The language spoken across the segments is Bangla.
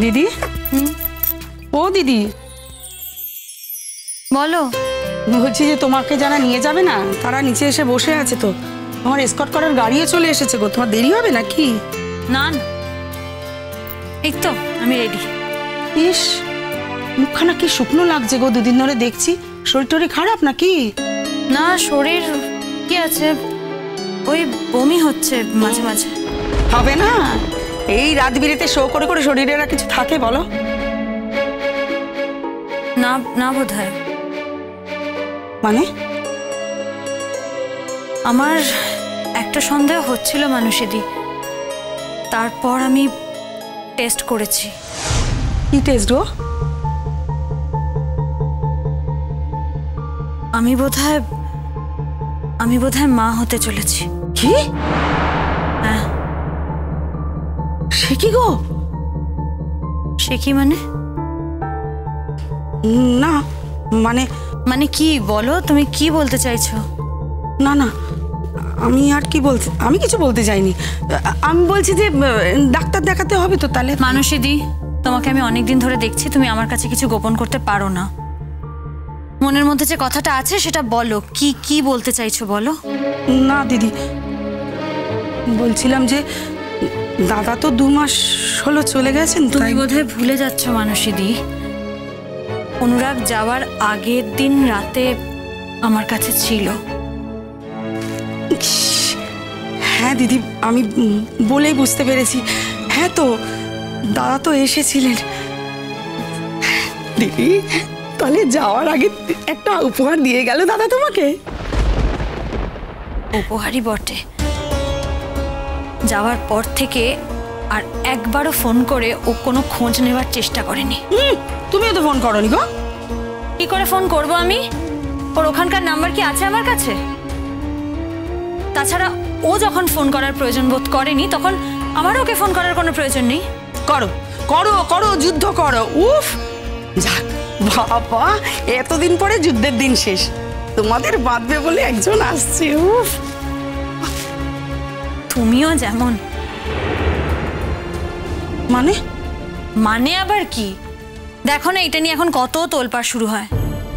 দিদি, ও দিদি, বলো। বলছি যে তোমাকে যারা নিয়ে যাবে না তারা নিচে এসে বসে আছে, তো তোমার এসকর্ট করার গাড়িও চলে এসেছে গো। তোমার দেরি হবে নাকি? না না, এই তো আমি রেডি। ইস, মুখখানা কি শুকনো লাগছে গো, দুদিন ধরে দেখছি। শরীর টরীর খারাপ নাকি? না, শরীর কি আছে, ওই বমি হচ্ছে মাঝে মাঝে। হবে না, এই রাত বিরেতে শো করে করে শরীরের আর কিছু থাকে বলো? না না, বোধ হয়। মানে? আমার একটা সন্দেহ হচ্ছিল মানুষেরই, তারপর আমি টেস্ট করেছি। কি টেস্ট গো? আমি বোধহয় মা হতে চলেছি। কি? হ্যাঁ। সে কি গো? সে কি মানে? না মানে মানে কি বলো, তুমি কি বলতে চাইছো? না না, আমি আর কি বলছি, আমি কিছু বলতে চাইনি। আমি বলছি যে ডাক্তার দেখাতে হবে তো তাহলে। মানসীদি, তোমাকে আমি অনেকদিন ধরে দেখছি, তুমি আমার কাছে কিছু গোপন করতে পারো না। মনের মধ্যে যে কথাটা আছে সেটা বলো, কি কি বলতে চাইছো বলো। না দিদি, বলছিলাম যে দাদা তো 2 মাস হলো চলে গেছেন। তুমি বোধহয় ভুলে যাচ্ছ মানসীদি, অনুরাগ যাওয়ার আগের দিন রাতে আমার কাছে ছিল। হ্যাঁ দিদি, আমি বলেই বুঝতে পেরেছি। হ্যাঁ তো, দাদা তো এসেছিলেন। দিদি, তাহলে যাওয়ার আগে একটা উপহার দিয়ে গেল দাদা তোমাকে? উপহারই বটে। যাওয়ার পর থেকে আর একবারও ফোন করে ও কোনো খোঁজ নেওয়ার চেষ্টা করেনি। তুমিও তো ফোন করোনি গো। কি করে ফোন করব আমি? ওর ওখানকার নাম্বার কি আছে আমার কাছে? তাছাড়া ও যখন ফোন করার প্রয়োজন বোধ করেনি, তখন আমারও ওকে ফোন করার কোনো প্রয়োজন নেই। করো করো করো, যুদ্ধ করো। উফ, যাক বাবা, এতদিন পরে যুদ্ধের দিন শেষ। তোমাদের বাঁধবে বলে একজন আসছে। উফ, তুমিও যেমন। মানে? মানে আবার কি? দেখো না, এটা নিয়ে এখন কত তোলপাড় শুরু হয়।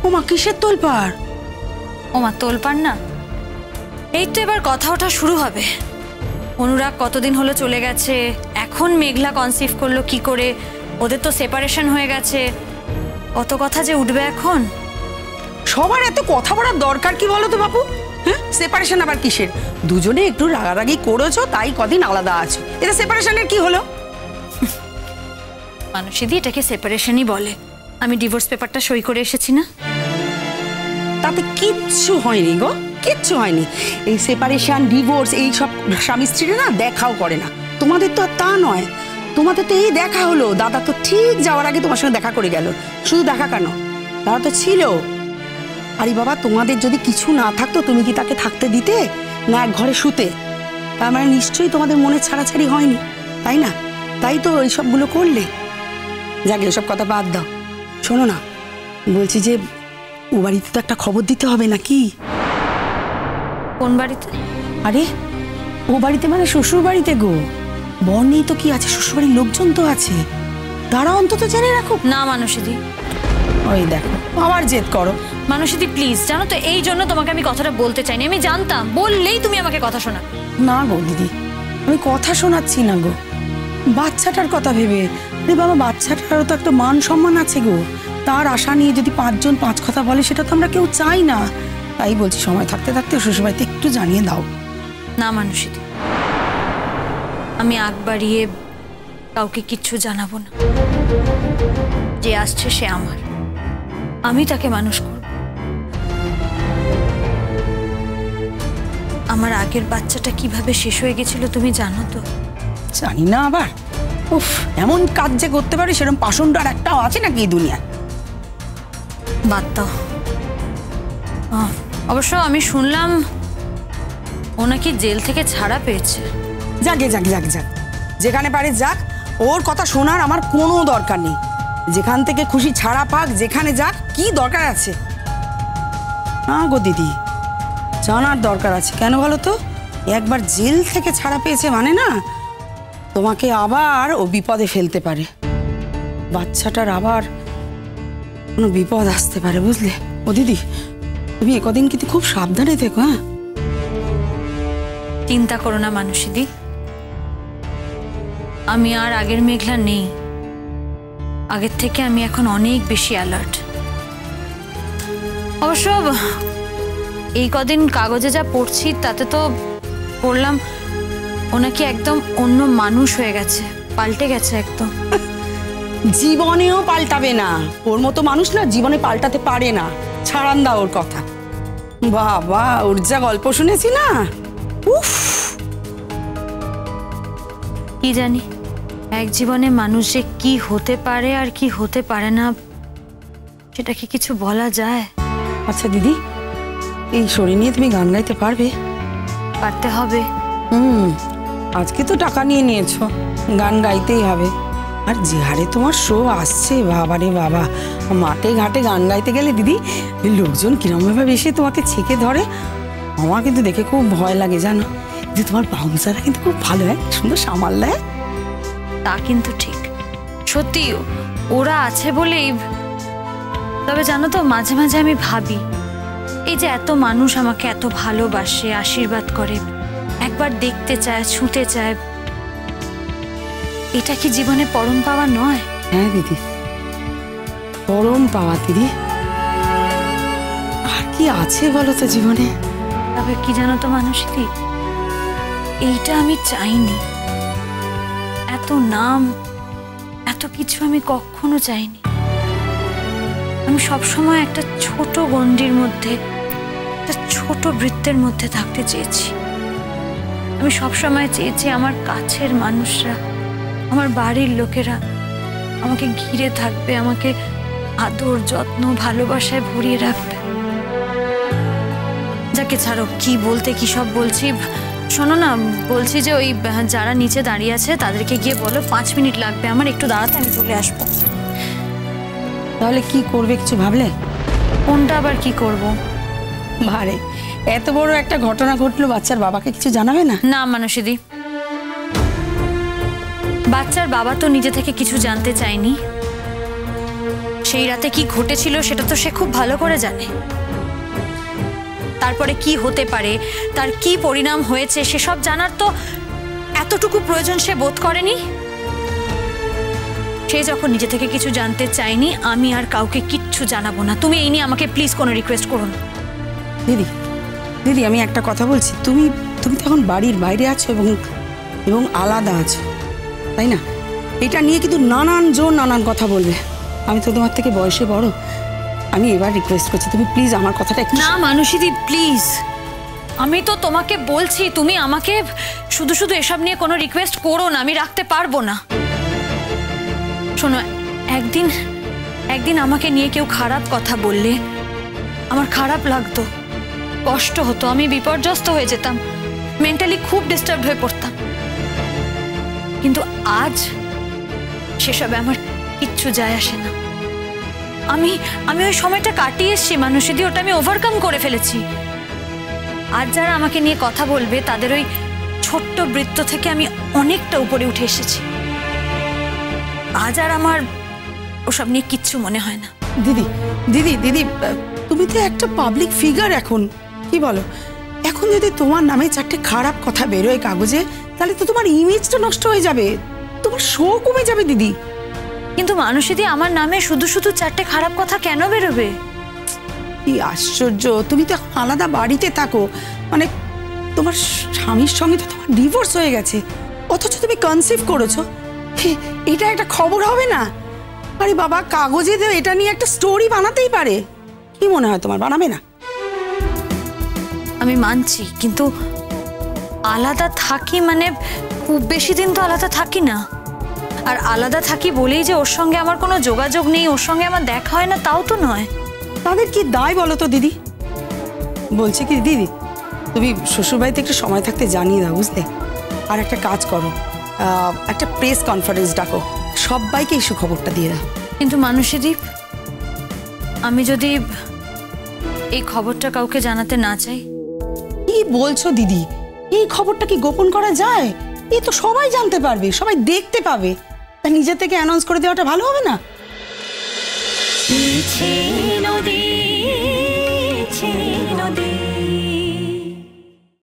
ওমা, কিসের তোলপাড়? ওমা, তোলপাড় না, এই তো এবার কথা ওঠা শুরু হবে। অনুরাগ কতদিন হলো চলে গেছে, এখন মেঘলা কনসিভ করলো কি করে, ওদের তো সেপারেশন হয়ে গেছে, কত কথা যে উঠবে এখন। সবার এত কথা বলার দরকার কি বলো তো বাপু? হ্যাঁ, সেপারেশন আবার কিসের? দুজনে একটু রাগারাগি করেছো, তাই কদিন আলাদা আছো, এটা সেপারেশনের কি হলো? মানুষেরই এটাকে সেপারেশনই বলে। আমি ডিভোর্স পেপারটা সই করে এসেছি না। তাতে কিচ্ছু হয়নি গো, কিচ্ছু হয়নি। এই সেপারেশন, ডিভোর্স, এই সব স্বামী স্ত্রীরা না দেখাও করে না। তোমাদের তো আর তা নয়, তোমাদের তো এই দেখা হলো। দাদা তো ঠিক যাওয়ার আগে তোমার সঙ্গে দেখা করে গেল। শুধু দেখা কেন, দাদা তো ছিল। আরে বাবা, তোমাদের যদি কিছু না থাকতো তুমি কি তাকে থাকতে দিতে? না এক ঘরে শুতে? তার মানে নিশ্চয়ই তোমাদের মনে ছাড়াছাড়ি হয়নি, তাই না? তাই তো এইসবগুলো করলে। যাকে এসব কথা বাদ দাও। শোনো না, বলছি যে ও বাড়িতে তো একটা খবর দিতে হবে নাকি? কোন বাড়িতে? আরে ও বাড়িতে মানে শ্বশুর বাড়িতে গো। বর নেই তো কি আছে, শ্বশুর বাড়ির লোকজন তো আছে, তারা অন্তত জেনে রাখো। না মানসীদি, ওই দেখো আবার জেদ করো। মানসীদি প্লিজ, জানো তো এই জন্য তোমাকে আমি কথাটা বলতে চাইনি। আমি জানতাম বললেই তুমি আমাকে কথা শোনা। না গো দিদি, আমি কথা শোনাচ্ছি না গো, বাচ্চাটার কথা ভেবে। আরে বাবা, বাচ্চাটারও তো একটা মান সম্মান আছে গো। তার আশা নিয়ে যদি 5 জন 5 কথা বলে, সেটা তো আমরা কেউ চাই না। তাই বলছি, সময় থাকতে থাকতে শ্বশুরবাড়িতে একটু জানিয়ে দাও। না মানসীদি, আমি আগ বাড়িয়ে কাউকে কিচ্ছু জানাবো না। যে আসছে সে আমার, আমি তাকে মানুষ করব। আমার আগের বাচ্চাটা কিভাবে শেষ হয়ে গেছিল তুমি জানো তো? জানি না আবার। উফ, এমন কাজ যে করতে পারি সেরকম পাষণ্ড আর একটাও আছে নাকি এই দুনিয়ায়? বাদ দাও। অবশ্য আমি শুনলাম ও নাকি জেল থেকে ছাড়া পেয়েছে। যাকে যাক যাক যাক, যেখানে পারে যাক। ওর কথা শোনার আমার কোনো দরকার নেই। যেখান থেকে খুশি ছাড়া পাক, যেখানে যাক, কি দরকার আছে? না গো দিদি, জানার দরকার আছে। কেন বলো তো? একবার জেল থেকে ছাড়া পেয়েছে মানে না, তোমাকে আবার ও বিপদে ফেলতে পারে। বাচ্চাটার আবার কোনো বিপদ আসতে পারে, বুঝলে? ও দিদি, তুমি একদিন কিন্তু খুব সাবধানে থেকো। হ্যাঁ, চিন্তা করো না মানুষিদি, আমি আর আগের মেঘলা নেই। আগের থেকে আমি এখন অনেক বেশি অ্যালার্ট। অবশ্য এই কদিন কাগজে যা পড়ছি তাতে তো পড়লাম ও নাকি একদম অন্য মানুষ হয়ে গেছে, পাল্টে গেছে একদম। জীবনেও পাল্টাবে না, ওর মতো মানুষ না জীবনে পাল্টাতে পারে না। ছাড়ান দাও ওর কথা। বাবা, ওর যা গল্প শুনেছি না, উফ। কি জানি এক জীবনে মানুষ যে কি হতে পারে আর কি হতে পারে না, সেটা কি কিছু বলা যায়? আচ্ছা দিদি, এই শরীর নিয়ে তুমি গান গাইতে পারবে? পারতে হবে। আজকে তো টাকা নিয়ে নিয়েছো, গান গাইতেই হবে। আর যে হারে তোমার শো আসছে, বাবা রে বাবা, মাঠে ঘাটে গান গাইতে গেলে দিদি লোকজন কিরমভাবে এসে তোমাকে ছেঁকে ধরে, আমার কিন্তু দেখে খুব ভয় লাগে জানো। যে তোমার বাউন্সাররা কিন্তু খুব ভালো, হয় সুন্দর সামাল দেয়। তা কিন্তু ঠিক, সত্যি ওরা আছে বলেই। তবে জানো তো, মাঝে মাঝে আমি ভাবি, এই যে এত মানুষ আমাকে এত ভালোবাসে, আশীর্বাদ করে, একবার দেখতে চায়, ছুঁতে চায়, এটা কি জীবনে পরম পাওয়া নয়? হ্যাঁ দিদি, পরম পাওয়া দিদি। আর কি আছে বলো তো জীবনে? তবে কি জানো তো মানুষটি, এইটা আমি চাইনি। এত নাম, এত কিছু আমি কখনো চাইনি। আমি সবসময় একটা ছোট গণ্ডির মধ্যে, একটা ছোট বৃত্তের মধ্যে থাকতে চেয়েছি। আমি সবসময় চেয়েছি আমার কাছের মানুষরা, আমার বাড়ির লোকেরা আমাকে ঘিরে থাকবে, আমাকে আদর যত্ন ভালোবাসায় ভরিয়ে রাখবে। যাকে ছাড়ো, কি বলতে কি সব বলছি। শোনো না, বলছি যে ওই যারা নিচে দাঁড়িয়ে আছে তাদেরকে গিয়ে বলো 5 মিনিট লাগবে আমার, একটু দাঁড়াতে, আমি চলে আসবো। তাহলে কি করবে কিছু ভাবলে? কোনটা আবার কি করব? ভারে এত বড় একটা ঘটনা ঘটলো, বাচ্চার বাবাকে কিছু জানাবে না? না মানুষিদি, বাচ্চার বাবা তো নিজে থেকে কিছু জানতে চায়নি। সেই রাতে কি ঘটেছিল সেটা তো সে খুব ভালো করে জানে। তারপরে কি হতে পারে, তার কি পরিণাম হয়েছে, সেসব জানার তো এতটুকু প্রয়োজন সে বোধ করেনি। সে যখন নিজে থেকে কিছু জানতে চায়নি, আমি আর কাউকে কিচ্ছু জানাবো না। তুমি এই নিয়ে আমাকে প্লিজ কোনো রিকোয়েস্ট করো না। দিদি, দিদি আমি একটা কথা বলছি, তুমি তুমি তো এখন বাড়ির বাইরে আছো এবং আলাদা আছো, তাই না? এটা নিয়ে কিন্তু নানান জন নানান কথা বলবে। আমি তো তোমার থেকে বয়সে বড়, আমি এবার রিকোয়েস্ট করছি, তুমি প্লিজ আমার কথাটা একটু। না মানুষিদি প্লিজ, আমি তো তোমাকে বলছি, তুমি আমাকে শুধু শুধু এসব নিয়ে কোনো রিকোয়েস্ট করো না, আমি রাখতে পারবো না। শোনো, একদিন আমাকে নিয়ে কেউ খারাপ কথা বললে আমার খারাপ লাগতো, কষ্ট হতো, আমি বিপর্যস্ত হয়ে যেতাম, মেন্টালি খুব ডিস্টার্ব হয়ে পড়তাম। কিন্তু আজ সেসবে আমার কিচ্ছু যায় আসে না। আমি ওই সময়টা কাটিয়ে এসেছি মানুষেরই, ওটা আমি ওভারকাম করে ফেলেছি। আজ যারা আমাকে নিয়ে কথা বলবে তাদের ওই ছোট্ট বৃত্ত থেকে আমি অনেকটা উপরে উঠে এসেছি। আজ আর আমার ওসব নিয়ে কিচ্ছু মনে হয় না। দিদি দিদি দিদি, তুমি তো একটা পাবলিক ফিগার এখন, কি বলো? এখন যদি তোমার নামে 4টে খারাপ কথা বেরোয় কাগজে, তাহলে তো তোমার ইমেজটা নষ্ট হয়ে যাবে, তোমার শো কমে যাবে দিদি। কিন্তু মানুষেরই আমার নামে শুধু শুধু 4টে খারাপ কথা কেন বেরোবে? কি আশ্চর্য, তুমি তো এখন আলাদা বাড়িতে থাকো, মানে তোমার স্বামীর সঙ্গে তো তোমার ডিভোর্স হয়ে গেছে, অথচ তুমি কনসিভ করেছো। এটা একটা খবর হবে না? আরে বাবা, কাগজে তো এটা নিয়ে একটা স্টোরি বানাতেই পারে। কি মনে হয় তোমার, বানাবে না? আমি মানছি, কিন্তু আলাদা থাকি মানে খুব বেশি দিন তো আলাদা থাকি না। আর আলাদা থাকি বলেই যে ওর সঙ্গে আমার কোনো যোগাযোগ নেই, ওর সঙ্গে আমার দেখা হয় না, তাও তো নয়। তাদের কি দায় বলো তো দিদি? বলছি কি দিদি, তুমি শ্বশুরবাড়িতে একটু সময় থাকতে জানিয়ে দাও, বুঝলে? আর একটা কাজ করো, একটা প্রেস কনফারেন্স ডাকো, সবাইকে এই সুখবরটা দিয়ে দাও। কিন্তু মানুষেরই, আমি যদি এই খবরটা কাউকে জানাতে না চাই? কি বলছো দিদি, এই খবরটা কি গোপন করা যায়? এ তো সবাই জানতে পারবে, সবাই দেখতে পাবে। তা নিজে থেকে অ্যানাউন্স করে দেওয়াটা ভালো হবে না? নদী